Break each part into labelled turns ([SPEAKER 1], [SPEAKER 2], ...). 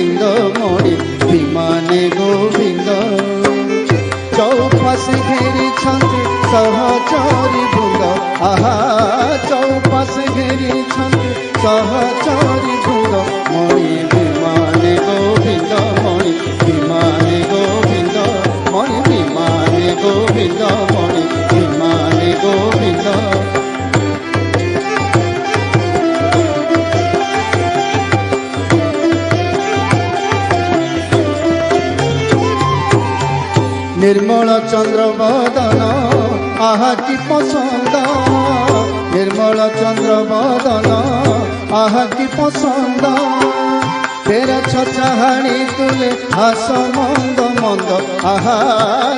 [SPEAKER 1] গোবিন্দ মণি বিমানে গোবিন্দ চৌপাশে ঘেরিছন্তি সহচরি বৃন্দ আহা চৌপাশে ঘেরিছন্তি সহচরি বৃন্দ মণি বিমানে গোবিন্দ মণি বিমানে গোবিন্দ মণি বিমানে গোবিন্দ মণি বিমানে গোবিন্দ निर्मल चंद्र बदन आहा की पसंद निर्मल चंद्र बदन आहा की पसंद तेरा छचाहाणी तुले हस मंद मंद आहा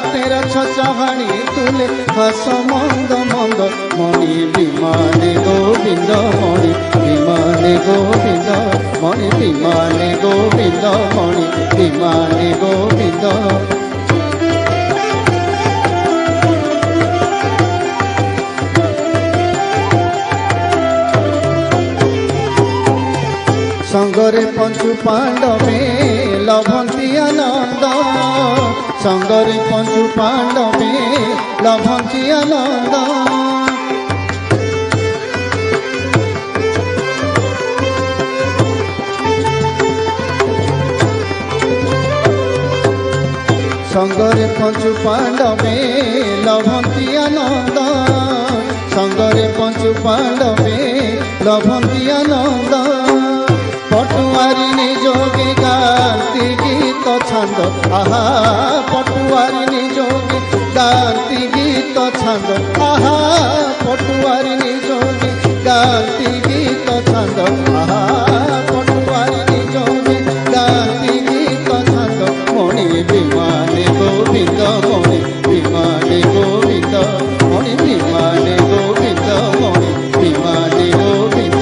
[SPEAKER 1] तेरा छचाहाणी तुले हस मंद मंद मणि विमाने गोविंद मणि विमाने गोविंद मणि विमाने गोविंद मणि विमाने गोविंद संगरे पंचु पांडवे लभंती आनंद संगरे पंचु पांडवे लभंती आनंद संगरे पंचु पांडवे लभंती आनंद संगरे पंचु पांडवे लभंती आनंद पटुआरी निजोगे गाती गीत छंद आहा पटुआरी निजोगे गाती गीत छंद आहा पटुआरी निजोगे गाती गीत छंद आहा पटुआरी निजोगे गाती गीत छंद मणि विमाने गोविंद मणि विमाने गोविंद मणि विमाने गोविंद मणि विमाने गोविंद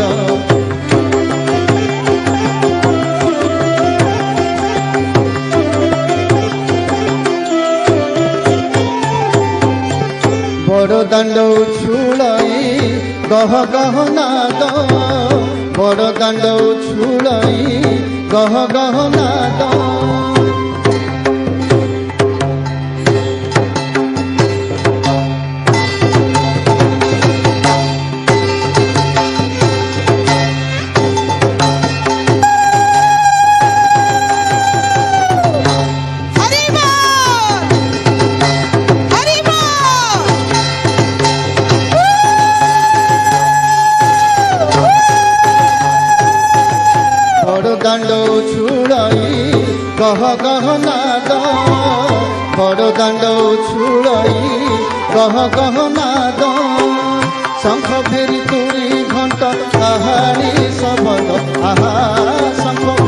[SPEAKER 1] बड़ दाण्ड उछुलाई गह गह नाद बड़ दाण्ड उछुलाई गह गह नाद दाण्ड उछुलाई गह गह नाद बड़ दाण्ड उछुलाई गह गह नाद शंख फेरी तुरी घंट आहारी शबद आहा शंख